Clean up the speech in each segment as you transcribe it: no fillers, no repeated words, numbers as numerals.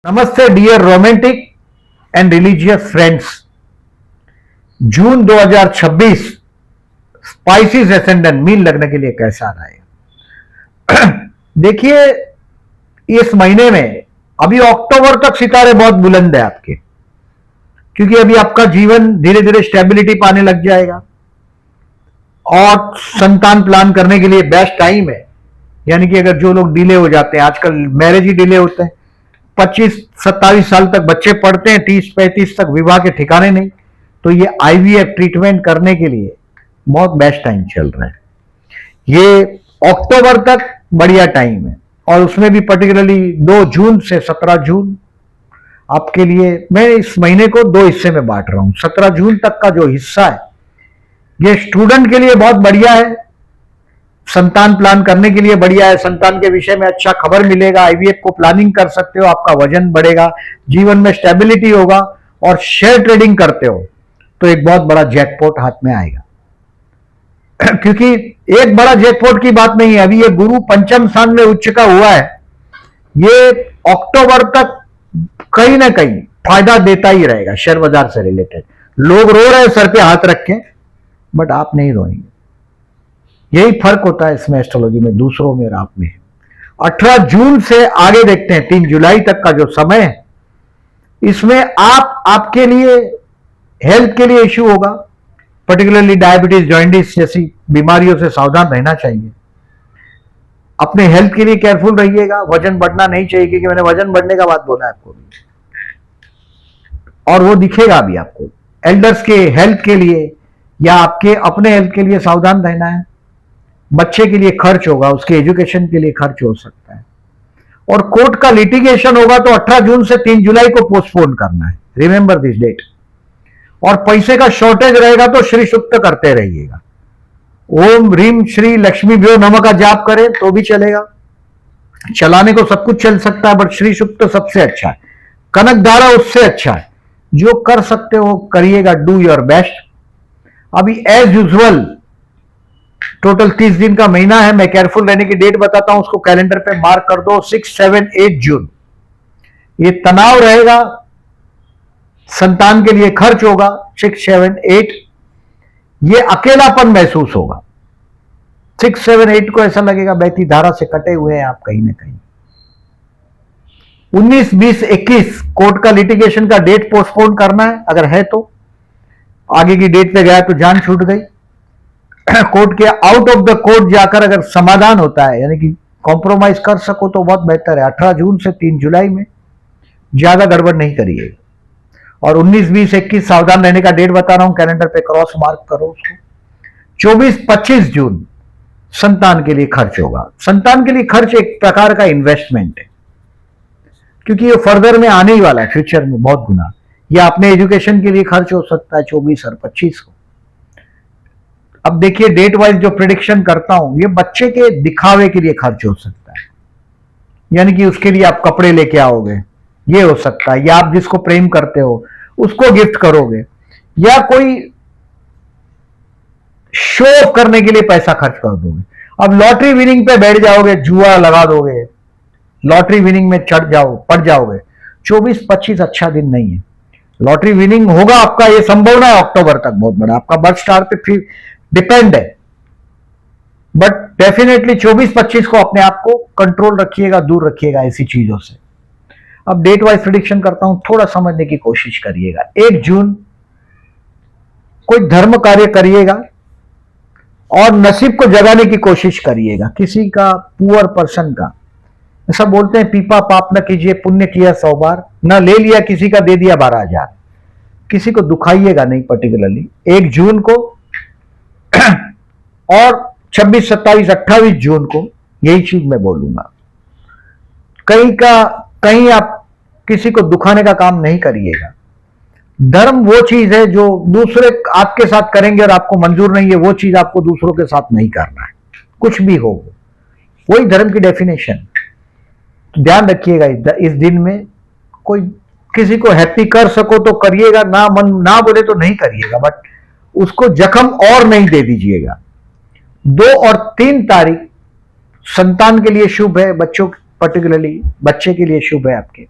नमस्ते dear romantic and religious friends. June 2026 Pisces ascendant मीन लगने के लिए कैसा रहा है? देखिए, इस महीने में अभी अक्टूबर तक सितारे बहुत बुलंद है आपके, क्योंकि अभी आपका जीवन धीरे धीरे स्टेबिलिटी पाने लग जाएगा और संतान प्लान करने के लिए बेस्ट टाइम है। यानी कि अगर जो लोग डिले हो जाते हैं, आजकल मैरिज ही डिले होते हैं, 25-27 साल तक बच्चे पढ़ते हैं, 30-35 तक विवाह के ठिकाने नहीं, तो ये आईवीएफ ट्रीटमेंट करने के लिए बहुत बेस्ट टाइम चल रहा है। ये अक्टूबर तक बढ़िया टाइम है और उसमें भी पर्टिकुलरली 2 जून से 17 जून आपके लिए, मैं इस महीने को 2 हिस्से में बांट रहा हूं। 17 जून तक का जो हिस्सा है ये स्टूडेंट के लिए बहुत बढ़िया है, संतान प्लान करने के लिए बढ़िया है, संतान के विषय में अच्छा खबर मिलेगा, आईवीएफ को प्लानिंग कर सकते हो, आपका वजन बढ़ेगा, जीवन में स्टेबिलिटी होगा और शेयर ट्रेडिंग करते हो तो एक बहुत बड़ा जैकपॉट हाथ में आएगा। क्योंकि एक बड़ा जैकपॉट की बात नहीं है, अभी ये गुरु पंचम स्थान में उच्च का हुआ है, ये अक्टूबर तक कहीं ना कहीं फायदा देता ही रहेगा शेयर बाजार से रिलेटेड। लोग रो रहे हैं सर पे हाथ रख के, बट आप नहीं रोएंगे। यही फर्क होता है इसमें, एस्ट्रोलॉजी में, दूसरों में और आप में। 18 जून से आगे देखते हैं 3 जुलाई तक का जो समय है, इसमें आपके लिए हेल्थ के लिए इश्यू होगा, पर्टिकुलरली डायबिटीज, जॉइंटिस जैसी बीमारियों से सावधान रहना चाहिए। अपने हेल्थ के लिए केयरफुल रहिएगा, वजन बढ़ना नहीं चाहिए, क्योंकि मैंने वजन बढ़ने का बात बोला आपको और वो दिखेगा भी आपको। एल्डर्स के हेल्थ के लिए या आपके अपने हेल्थ के लिए सावधान रहना है। बच्चे के लिए खर्च होगा, उसके एजुकेशन के लिए खर्च हो सकता है, और कोर्ट का लिटिगेशन होगा तो 18 जून से 3 जुलाई को पोस्टपोन करना है, रिमेंबर दिस डेट। और पैसे का शॉर्टेज रहेगा तो श्री सुक्त करते रहिएगा। ओम ह्रीम श्री लक्ष्मी भ्यो नमः का जाप करें तो भी चलेगा, चलाने को सब कुछ चल सकता है, बट श्री सुक्त सबसे अच्छा है, कनक धारा उससे अच्छा है। जो कर सकते हो करिएगा, डू योर बेस्ट। अभी एज यूजुअल टोटल 30 दिन का महीना है, मैं केयरफुल रहने की डेट बताता हूं, उसको कैलेंडर पे मार्क कर दो, 6, 7, 8 जून। ये तनाव रहेगा, संतान के लिए खर्च होगा, 6, 7, 8। ये अकेलापन महसूस होगा, 6, 7, 8 को ऐसा लगेगा बहती धारा से कटे हुए हैं आप कहीं ना कहीं। 19, 20, 21 कोर्ट का लिटिगेशन का डेट पोस्टपोन करना है, अगर है तो। आगे की डेट पे गया तो जान छूट गई। कोर्ट के आउट ऑफ द कोर्ट जाकर अगर समाधान होता है, यानी कि कॉम्प्रोमाइज कर सको तो बहुत बेहतर है। 18 जून से 3 जुलाई में ज्यादा गड़बड़ नहीं करिएगा। और 19, 20, 21 सावधान रहने का डेट बता रहा हूं, कैलेंडर पे क्रॉस मार्क करो उसको। 24, 25 जून संतान के लिए खर्च होगा। संतान के लिए खर्च एक प्रकार का इन्वेस्टमेंट है, क्योंकि ये फर्दर में आने ही वाला है, फ्यूचर में बहुत गुना। या अपने एजुकेशन के लिए खर्च हो सकता है 24 और 25 को। अब देखिए, डेट वाइज जो प्रिडिक्शन करता हूं, ये बच्चे के दिखावे के लिए खर्च हो सकता है, यानी कि उसके लिए आप कपड़े लेके आओगे, ये हो सकता है। या आप जिसको प्रेम करते हो उसको गिफ्ट करोगे, या कोई शो ऑफ करने के लिए पैसा खर्च कर दोगे। अब लॉटरी विनिंग पे बैठ जाओगे, जुआ लगा दोगे, लॉटरी विनिंग में चढ़ जाओ, पड़ जाओगे। 24-25 अच्छा दिन नहीं है। लॉटरी विनिंग होगा आपका, ये संभावना है अक्टूबर तक बहुत बड़ा, आपका बर्थ स्टार पे फिर डिपेंड है, बट डेफिनेटली 24-25 को अपने आप को कंट्रोल रखिएगा, दूर रखिएगा ऐसी चीजों से। अब डेट वाइज प्रिडिक्शन करता हूं, थोड़ा समझने की कोशिश करिएगा। 1 जून कोई धर्म कार्य करिएगा और नसीब को जगाने की कोशिश करिएगा, किसी का पुअर पर्सन का। ऐसा बोलते हैं, पीपा पाप न कीजिए, पुण्य किया 100 बार, न ले लिया किसी का, दे दिया 12,000। किसी को दुखाइएगा नहीं पर्टिकुलरली 1 जून को। और 26, 27, 28 जून को यही चीज मैं बोलूंगा, कहीं आप किसी को दुखाने का काम नहीं करिएगा। धर्म वो चीज है जो दूसरे आपके साथ करेंगे और आपको मंजूर नहीं है, वो चीज आपको दूसरों के साथ नहीं करना है, कुछ भी हो। वही धर्म की डेफिनेशन। तो ध्यान रखिएगा, इस दिन में कोई किसी को हैप्पी कर सको तो करिएगा, ना मन ना बोले तो नहीं करिएगा, बट उसको जख्म और नहीं दे दीजिएगा। 2 और 3 तारीख संतान के लिए शुभ है, बच्चों पर्टिकुलरली बच्चे के लिए शुभ है आपके।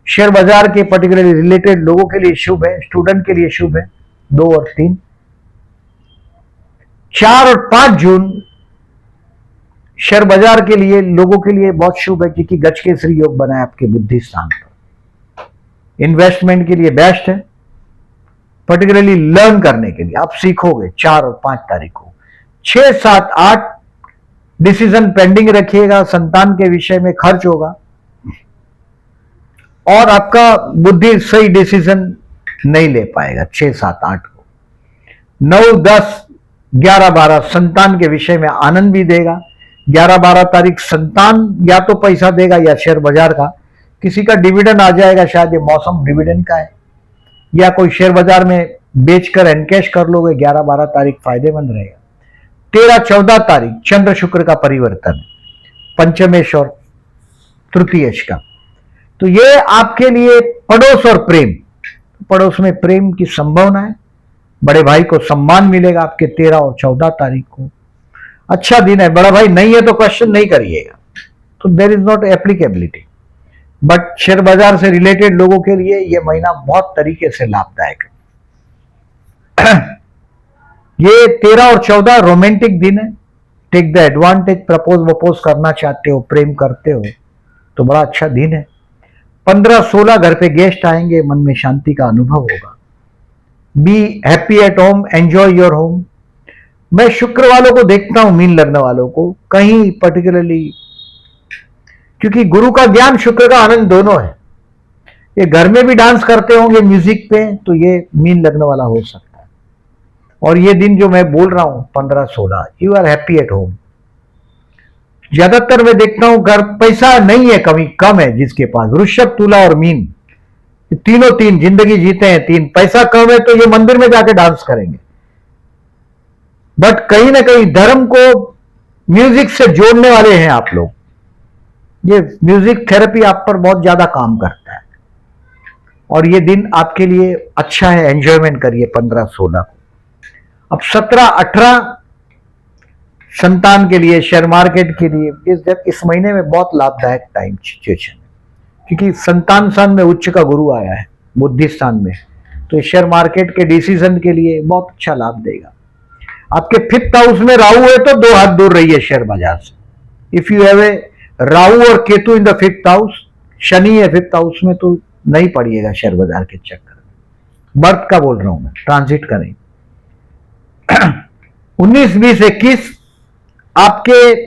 शेयर बाजार के पर्टिकुलरली रिलेटेड लोगों के लिए शुभ है, स्टूडेंट के लिए शुभ है 2 और 3। 4 और 5 जून शेयर बाजार के लिए लोगों के लिए बहुत शुभ है, क्योंकि गजकेसरी योग बना है आपके बुद्धि स्थान पर। इन्वेस्टमेंट के लिए बेस्ट है, पर्टिकुलरली लर्न करने के लिए आप सीखोगे 4 और 5 तारीख को। 6, 7, 8 डिसीजन पेंडिंग रखिएगा, संतान के विषय में खर्च होगा और आपका बुद्धि सही डिसीजन नहीं ले पाएगा 6, 7, 8 को। 9, 10, 11, 12 संतान के विषय में आनंद भी देगा। 11, 12 तारीख संतान या तो पैसा देगा या शेयर बाजार का किसी का डिविडेंड आ जाएगा, शायद ये मौसम डिविडेंड का है, या कोई शेयर बाजार में बेचकर एनकैश कर लोगे। 11, 12 तारीख फायदेमंद रहेगा। 13, 14 तारीख चंद्र शुक्र का परिवर्तन, पंचमेश और तृतीयेश का, तो ये आपके लिए पड़ोस और प्रेम, पड़ोस में प्रेम की संभावना है। बड़े भाई को सम्मान मिलेगा आपके 13 और 14 तारीख को। अच्छा दिन है। बड़ा भाई नहीं है तो क्वेश्चन नहीं करिएगा, तो there is not applicability. But share बाजार से रिलेटेड लोगों के लिए यह महीना बहुत तरीके से लाभदायक है। ये 13 और 14 रोमांटिक दिन है। टेक द एडवांटेज, प्रपोज वपोज करना चाहते हो, प्रेम करते हो तो बड़ा अच्छा दिन है। 15, 16 घर पे गेस्ट आएंगे, मन में शांति का अनुभव होगा। Be happy at home, enjoy your home. मैं शुक्र वालों को देखता हूं, मीन लग्न वालों को कहीं पर्टिकुलरली, क्योंकि गुरु का ज्ञान शुक्र का आनंद दोनों है। ये घर में भी डांस करते होंगे म्यूजिक पे, तो ये मीन लग्न वाला हो सकता है। और ये दिन जो मैं बोल रहा हूं 15, 16, you are happy at home. ज्यादातर मैं देखता हूं घर पैसा नहीं है, कमी कम है जिसके पास, वृषभ, तुला और मीन, तीनों 3 जिंदगी जीते हैं 3, पैसा कम है तो ये मंदिर में जाके डांस करेंगे। बट कहीं ना कहीं धर्म को म्यूजिक से जोड़ने वाले हैं आप लोग। ये म्यूजिक थेरेपी आप पर बहुत ज्यादा काम करता है और ये दिन आपके लिए अच्छा है, एंजॉयमेंट करिए 15, 16 को। अब 17, 18 संतान के लिए, शेयर मार्केट के लिए इस महीने में बहुत लाभदायक टाइम सिचुएशन है, क्योंकि संतान स्थान में उच्च का गुरु आया है बुद्धि स्थान में, तो शेयर मार्केट के डिसीजन के लिए बहुत अच्छा लाभ देगा। आपके 5th हाउस में राहु है तो 2 हाथ दूर रहिए शेयर बाजार से। If you have a Rahu और Ketu in the 5th house, Shani है 5th हाउस में, तो नहीं पड़िएगा शेयर बाजार के चक्कर में। बर्थ का बोल रहा हूं मैं, ट्रांजिट का नहीं। 19, 20, 21 आपके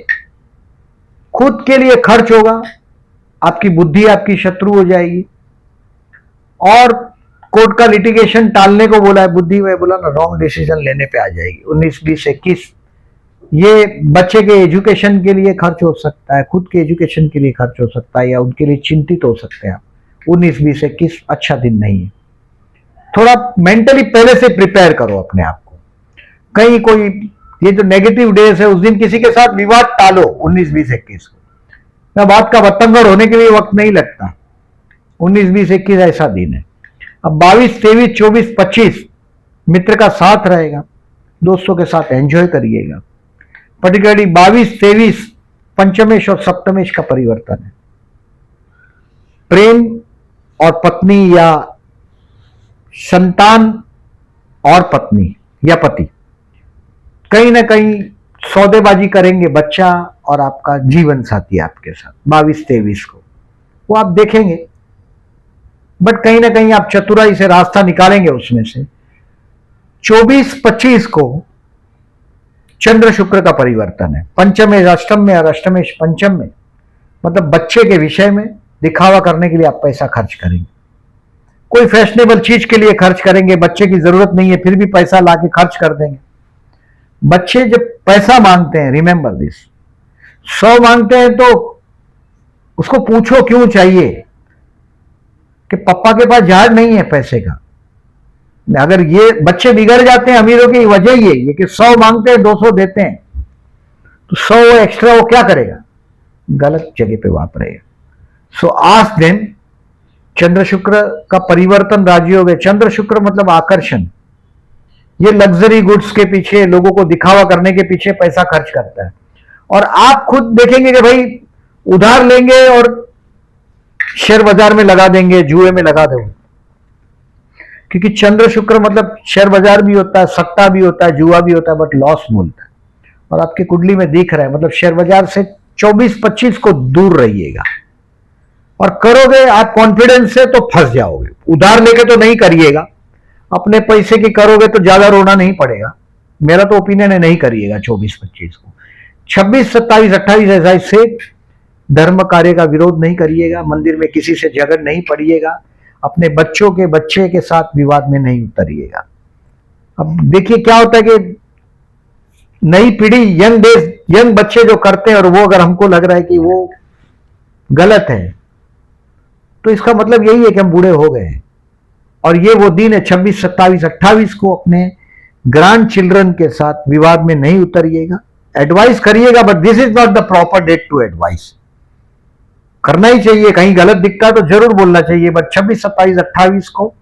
खुद के लिए खर्च होगा, आपकी बुद्धि आपकी शत्रु हो जाएगी। और कोर्ट का लिटिगेशन टालने को बोला है, बुद्धि में बोला ना, रॉन्ग डिसीजन लेने पे आ जाएगी। 19, 20, 21 ये बच्चे के एजुकेशन के लिए खर्च हो सकता है, खुद के एजुकेशन के लिए खर्च हो सकता है, या उनके लिए चिंतित हो सकते हैं आप। 19, 20, 21 अच्छा दिन नहीं है। थोड़ा मेंटली पहले से प्रिपेयर करो अपने आप को। कहीं कोई ये जो नेगेटिव डेज है उस दिन किसी के साथ विवाद टालो 19, 20, 21 को। बात का बतंगड़ होने के लिए वक्त नहीं लगता। 19, 20, 21 ऐसा दिन है। अब 22, 23, 24, 25 मित्र का साथ रहेगा, दोस्तों के साथ एंजॉय करिएगा। पर्टिकुलरली 22, 23 पंचमेश और सप्तमेश का परिवर्तन है। प्रेम और पत्नी या संतान और पत्नी या पति कहीं ना कहीं सौदेबाजी करेंगे, बच्चा और आपका जीवन साथी आपके साथ 22, 23 को, वो आप देखेंगे। बट कहीं ना कहीं आप चतुराई से रास्ता निकालेंगे उसमें से। 24, 25 को चंद्र शुक्र का परिवर्तन है, पंचमेश अष्टम में और अष्टमेश पंचम में, मतलब बच्चे के विषय में दिखावा करने के लिए आप पैसा खर्च करेंगे। कोई फैशनेबल चीज के लिए खर्च करेंगे, बच्चे की जरूरत नहीं है फिर भी पैसा लाके खर्च कर देंगे। बच्चे जब पैसा मांगते हैं, रिमेंबर दिस, 100 मांगते हैं तो उसको पूछो क्यों चाहिए, कि पापा के पास जहाज नहीं है पैसे का। अगर ये बच्चे बिगड़ जाते हैं अमीरों की वजह ये है कि 100 मांगते हैं 200 देते हैं, तो 100 एक्स्ट्रा वो क्या करेगा, गलत जगह पे वापरेगा। सो आज दिन चंद्र शुक्र का परिवर्तन राजयोग है। चंद्र शुक्र मतलब आकर्षण, ये लग्जरी गुड्स के पीछे, लोगों को दिखावा करने के पीछे पैसा खर्च करता है। और आप खुद देखेंगे कि भाई उधार लेंगे और शेयर बाजार में लगा देंगे, जुए में लगा दो, क्योंकि चंद्र शुक्र मतलब शेयर बाजार भी होता है, सट्टा भी होता है, जुआ भी होता है, बट लॉस बोलता है। और आपकी कुंडली में दिख रहा है, मतलब शेयर बाजार से 24-25 को दूर रहिएगा। और करोगे आप कॉन्फिडेंस से तो फंस जाओगे। उधार लेके तो नहीं करिएगा, अपने पैसे की करोगे तो ज्यादा रोना नहीं पड़ेगा। मेरा तो ओपिनियन है, नहीं करिएगा 24-25 को। 26, 27, 28 ऐसा से धर्म कार्य का विरोध नहीं करिएगा, मंदिर में किसी से झगड़ नहीं पड़िएगा, अपने बच्चों के बच्चे के साथ विवाद में नहीं उतरिएगा। अब देखिए क्या होता है कि नई पीढ़ी, यंग बच्चे जो करते हैं, और वो अगर हमको लग रहा है कि वो गलत है, तो इसका मतलब यही है कि हम बूढ़े हो गए हैं। और ये वो दिन है 26, 27, 28 को अपने ग्रैंड चिल्ड्रन के साथ विवाद में नहीं उतरिएगा। एडवाइस करिएगा, but this is not the proper date to advice. करना ही चाहिए, कहीं गलत दिखता है तो जरूर बोलना चाहिए, बट 26, 27, 28 को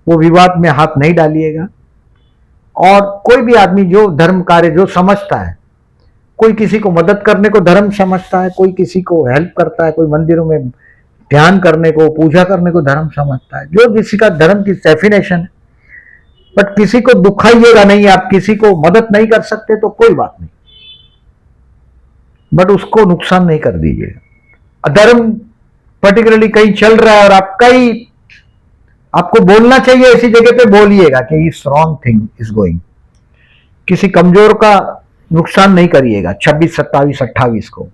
वो विवाद में हाथ नहीं डालिएगा। और कोई भी आदमी जो धर्म कार्य जो समझता है, कोई किसी को मदद करने को धर्म समझता है, कोई किसी को हेल्प करता है, कोई मंदिरों में ध्यान करने को, पूजा करने को धर्म समझता है, जो किसी का धर्म की डेफिनेशन है। बट किसी को दुखाइएगा नहीं, आप किसी को मदद नहीं कर सकते तो कोई बात नहीं, बट उसको नुकसान नहीं कर दीजिएगा। धर्म पर्टिकुलरली कहीं चल रहा है और आपको बोलना चाहिए, ऐसी जगह पे बोलिएगा कि इस रॉन्ग थिंग इज गोइंग। किसी कमजोर का नुकसान नहीं करिएगा 26, 27, 28 को।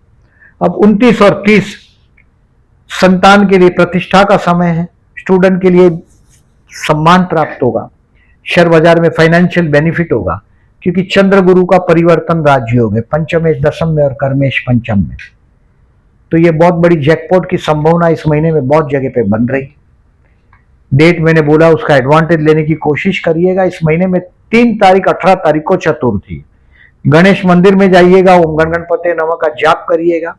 अब 29 और 30 संतान के लिए प्रतिष्ठा का समय है, स्टूडेंट के लिए सम्मान प्राप्त होगा, शेयर बाजार में फाइनेंशियल बेनिफिट होगा, क्योंकि चंद्र गुरु का परिवर्तन राजयोग है, पंचमेश दशम में और कर्मेश पंचम में। तो ये बहुत बड़ी जैकपॉट की संभावना इस महीने में बहुत जगह पे बन रही। डेट मैंने बोला, उसका एडवांटेज लेने की कोशिश करिएगा। इस महीने में 3 तारीख, 18 तारीख को चतुर्थी, गणेश मंदिर में जाइएगा, ओम गण गणपते नमः का जाप करिएगा।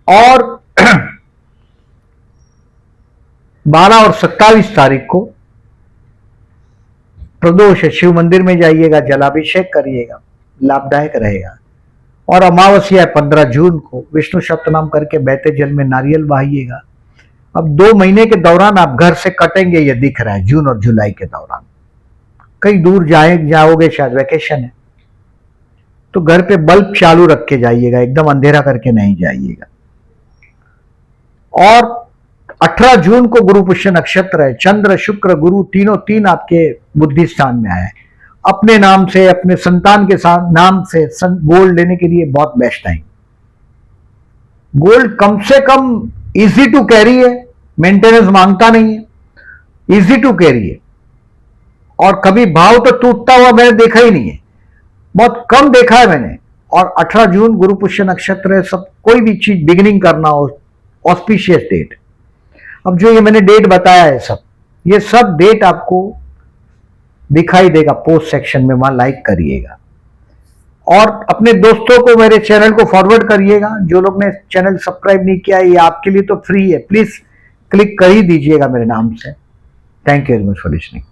और 12 और 27 तारीख को प्रदोष, शिव मंदिर में जाइएगा, जलाभिषेक करिएगा, लाभदायक रहेगा। और अमावस्या 15 जून को विष्णु सप्तनाम करके बहते जल में नारियल बहाइएगा। अब 2 महीने के दौरान आप घर से कटेंगे, ये दिख रहा है, जून और जुलाई के दौरान कहीं दूर जाओगे, शायद वैकेशन है, तो घर पे बल्ब चालू रख के जाइएगा, एकदम अंधेरा करके नहीं जाइएगा। और 18 जून को गुरु पुष्य नक्षत्र है, चंद्र शुक्र गुरु तीनों 3 आपके बुद्धि स्थान में आए। अपने नाम से, अपने संतान के साथ नाम से गोल्ड लेने के लिए बहुत बेस्ट टाइम। गोल्ड कम से कम इजी टू कैरी है, मेंटेनेंस मांगता नहीं है, इजी टू कैरी है। और कभी भाव तो टूटता हुआ मैंने देखा ही नहीं है, बहुत कम देखा है मैंने। और 18 जून गुरु पुष्य नक्षत्र है, सब कोई भी चीज बिगिनिंग करना हो, ऑस्पिशियस डेट। अब जो ये मैंने डेट बताया है, ये सब डेट आपको दिखाई देगा पोस्ट सेक्शन में, वहां लाइक करिएगा। और अपने दोस्तों को मेरे चैनल को फॉरवर्ड करिएगा। जो लोग ने चैनल सब्सक्राइब नहीं किया, ये आपके लिए तो फ्री है, प्लीज क्लिक कर ही दीजिएगा मेरे नाम से। Thank you very much for listening.